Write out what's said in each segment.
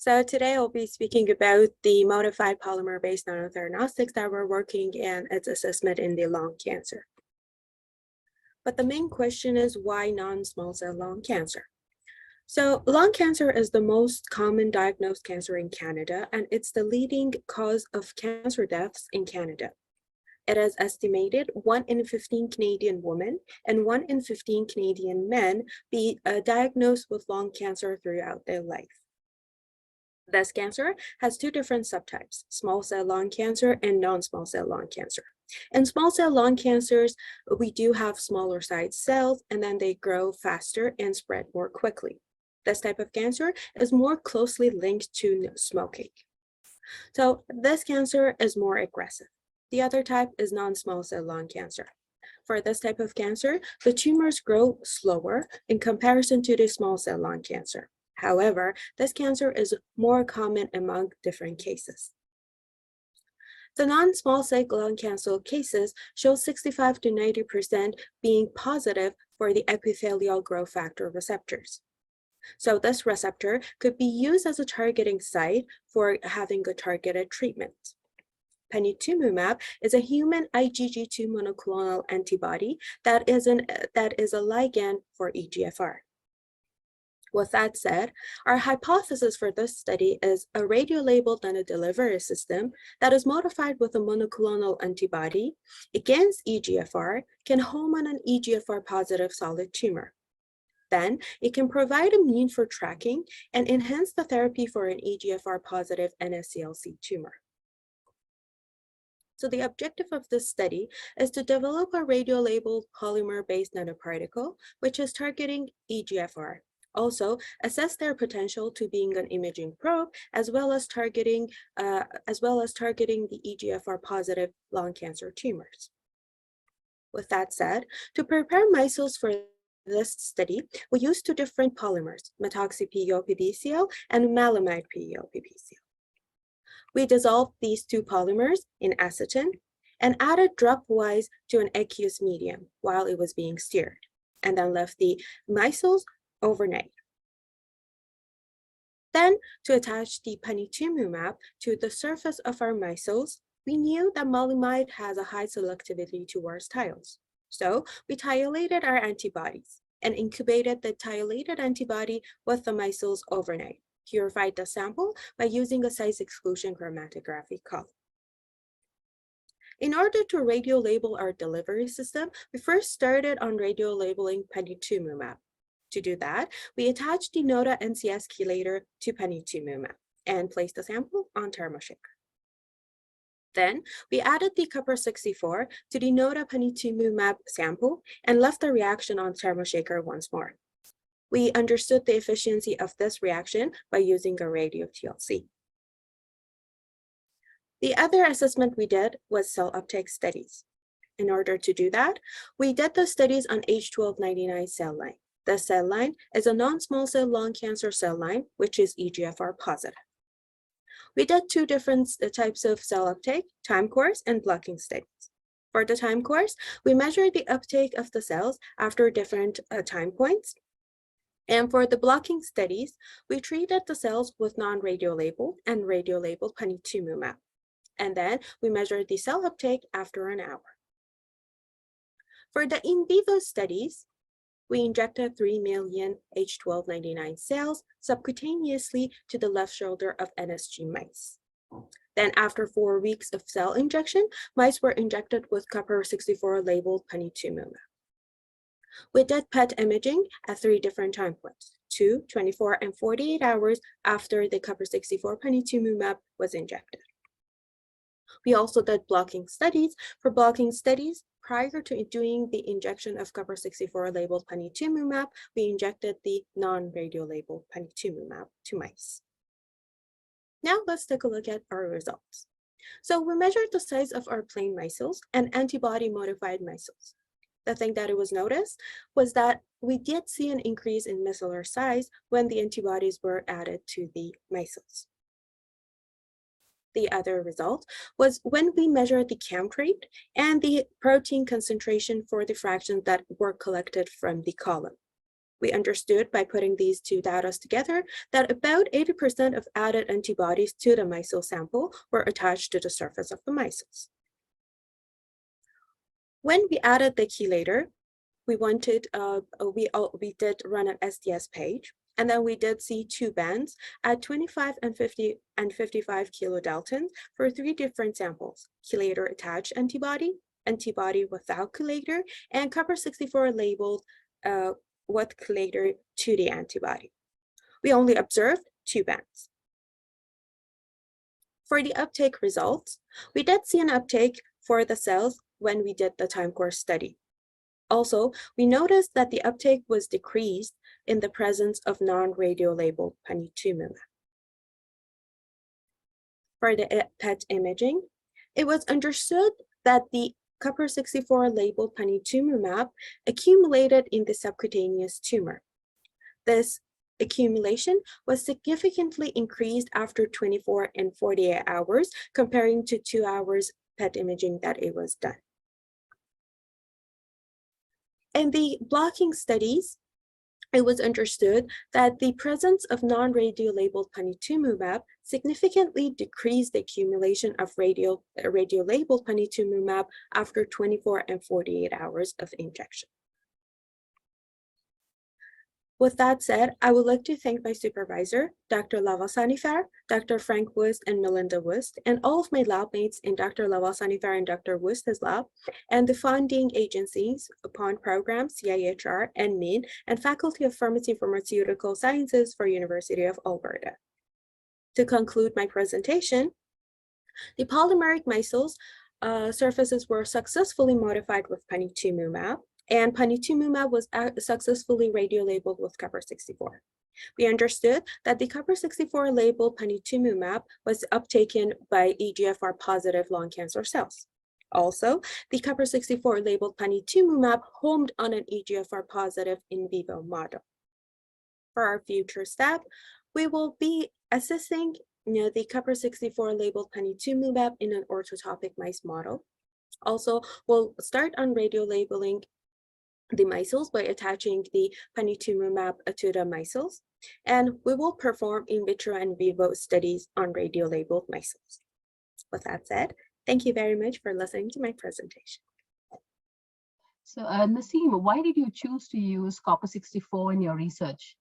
So today I'll be speaking about the modified polymer-based nanotheranostics that we're working in its assessment in the lung cancer. But the main question is why non-small cell lung cancer? So lung cancer is the most common diagnosed cancer in Canada, and it's the leading cause of cancer deaths in Canada. It is estimated 1 in 15 Canadian women and 1 in 15 Canadian men be diagnosed with lung cancer throughout their life. This cancer has two different subtypes, small cell lung cancer and non-small cell lung cancer. In small cell lung cancers, we do have smaller sized cells and then they grow faster and spread more quickly. This type of cancer is more closely linked to smoking. So this cancer is more aggressive. The other type is non-small cell lung cancer. For this type of cancer, the tumors grow slower in comparison to the small cell lung cancer. However, this cancer is more common among different cases. The non-small cell lung cancer cases show 65 to 90% being positive for the epithelial growth factor receptors. So this receptor could be used as a targeting site for having a targeted treatment. Panitumumab is a human IgG2 monoclonal antibody that is a ligand for EGFR. With that said, our hypothesis for this study is a radiolabeled nanodelivery system that is modified with a monoclonal antibody against EGFR can home on an EGFR positive solid tumor. Then it can provide immune for tracking and enhance the therapy for an EGFR positive NSCLC tumor. So the objective of this study is to develop a radiolabeled polymer-based nanoparticle, which is targeting EGFR. Also, assess their potential to being an imaging probe, as well as targeting the EGFR positive lung cancer tumors. With that said, to prepare micelles for this study, we used two different polymers, methoxy-PEO-PBCl and maleimide-PEO-PBCl. We dissolved these two polymers in acetone and added dropwise to an aqueous medium while it was being stirred, and then left the micelles overnight. Then, to attach the panitumumab to the surface of our micelles, we knew that maleimide has a high selectivity towards thiols. So we thiolated our antibodies and incubated the thiolated antibody with the micelles overnight, purified the sample by using a size exclusion chromatography column. In order to radiolabel our delivery system, we first started on radiolabeling panitumumab. To do that, we attached the NOTA NCS chelator to panitumumab and placed the sample on thermoshaker. Then we added the copper-64 to the NOTA panitumumab sample and left the reaction on thermoshaker once more. We understood the efficiency of this reaction by using a radio TLC. The other assessment we did was cell uptake studies. In order to do that, we did the studies on H1299 cell line. The cell line is a non-small cell lung cancer cell line, which is EGFR positive. We did two different types of cell uptake, time course and blocking studies. For the time course, we measured the uptake of the cells after different time points. And for the blocking studies, we treated the cells with non-radiolabeled and radiolabeled panitumumab. And then we measured the cell uptake after an hour. For the in vivo studies, we injected 3 million H1299 cells subcutaneously to the left shoulder of NSG mice. Then after 4 weeks of cell injection, mice were injected with copper-64 labeled panitumumab. We did PET imaging at 3 different time points, 2, 24, and 48 hours after the copper-64 panitumumab was injected. We also did blocking studies. For blocking studies, prior to doing the injection of copper-64 labeled panitumumab, we injected the non-radiolabeled panitumumab to mice. Now let's take a look at our results. So we measured the size of our plain micelles and antibody-modified micelles. The thing that it was noticed was that we did see an increase in micellar size when the antibodies were added to the micelles. The other result was when we measured the count rate and the protein concentration for the fractions that were collected from the column. We understood by putting these two data together that about 80% of added antibodies to the micelle sample were attached to the surface of the micelles. When we added the chelator, we did run an SDS page, and then we did see two bands at 25 and 50 and 55 kilodaltons for three different samples: chelator attached antibody, antibody without chelator, and copper-64 labeled with chelator to the antibody. We only observed two bands. For the uptake results, we did see an uptake for the cells when we did the time course study. Also, we noticed that the uptake was decreased in the presence of non-radiolabeled panitumumab. For the PET imaging, it was understood that the copper-64 labeled panitumumab accumulated in the subcutaneous tumor. This accumulation was significantly increased after 24 and 48 hours, comparing to 2 hours PET imaging that it was done. In the blocking studies, it was understood that the presence of non-radiolabeled panitumumab significantly decreased the accumulation of radiolabeled panitumumab after 24 and 48 hours of injection. With that said, I would like to thank my supervisor, Dr. Lawal-Sanifar, Dr. Frank Wust, and Melinda Wust, and all of my lab mates in Dr. Lawal-Sanifar and Dr. Wust's lab, and the funding agencies, upon program, CIHR, NMIN, and Faculty of Pharmacy and Pharmaceutical Sciences for University of Alberta. To conclude my presentation, the polymeric micelles surfaces were successfully modified with panitumumab, and panitumumab was successfully radiolabeled with copper-64. We understood that the copper-64 labeled panitumumab was uptaken by EGFR positive lung cancer cells. Also, the copper-64 labeled panitumumab homed on an EGFR positive in vivo model. For our future step, we will be assessing the copper-64 labeled panitumumab in an orthotopic mice model. Also, we'll start on radiolabeling the micelles by attaching the panitumumab to the micelles, and we will perform in vitro and vivo studies on radiolabeled micelles. With that said, thank you very much for listening to my presentation. So Nasim, why did you choose to use copper-64 in your research?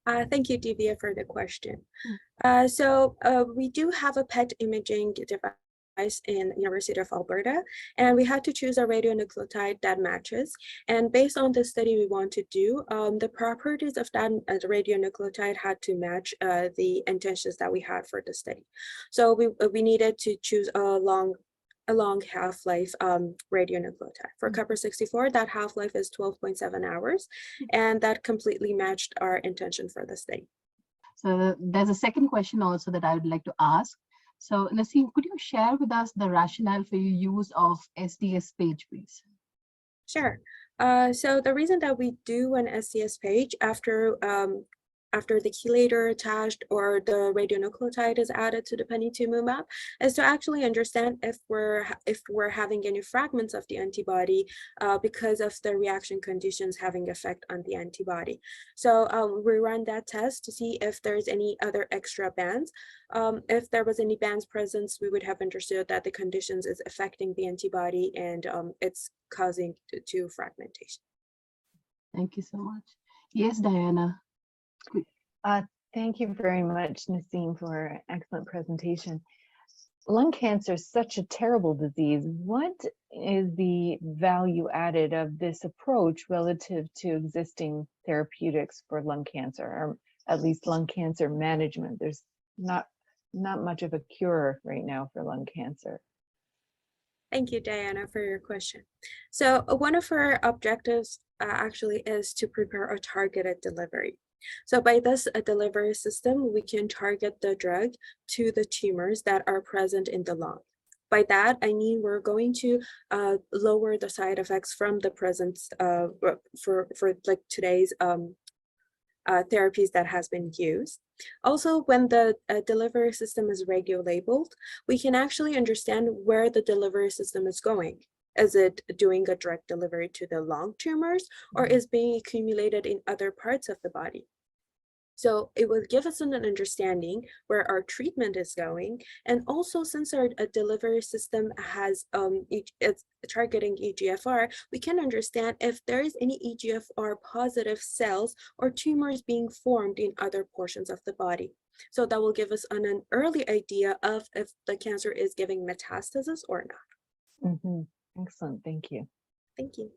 Thank you, Divya, for the question. We do have a PET imaging device in University of Alberta, and we had to choose a radionucleotide that matches. And based on the study we want to do, the properties of that radionucleotide had to match the intentions that we had for the study. So we needed to choose a long half-life radionucleotide. For copper-64, that half-life is 12.7 hours, and that completely matched our intention for the study. So there's a second question also that I would like to ask. So Nasim, could you share with us the rationale for your use of SDS page, please? Sure. So the reason that we do an SDS page after the chelator attached or the radionucleotide is added to the panitumumab is to actually understand if we're having any fragments of the antibody because of the reaction conditions having effect on the antibody. So we run that test to see if there's any other extra bands. If there was any bands present, we would have understood that the conditions is affecting the antibody and it's causing to fragmentation. Thank you so much. Yes, Diana. Thank you very much, Nasim, for an excellent presentation. Lung cancer is such a terrible disease. What is the value added of this approach relative to existing therapeutics for lung cancer, or at least lung cancer management? There's not much of a cure right now for lung cancer. Thank you, Diana, for your question. So one of our objectives actually is to prepare a targeted delivery. So by this delivery system, we can target the drug to the tumors that are present in the lung. By that, I mean we're going to lower the side effects from the presence for like today's therapies that has been used. Also, when the delivery system is radiolabeled, we can actually understand where the delivery system is going. Is it doing a direct delivery to the lung tumors, or is being accumulated in other parts of the body? So it will give us an understanding where our treatment is going. And also, since our delivery system has it's targeting EGFR, we can understand if there is any EGFR positive cells or tumors being formed in other portions of the body. So that will give us an early idea of if the cancer is giving metastasis or not. Excellent, thank you. Thank you.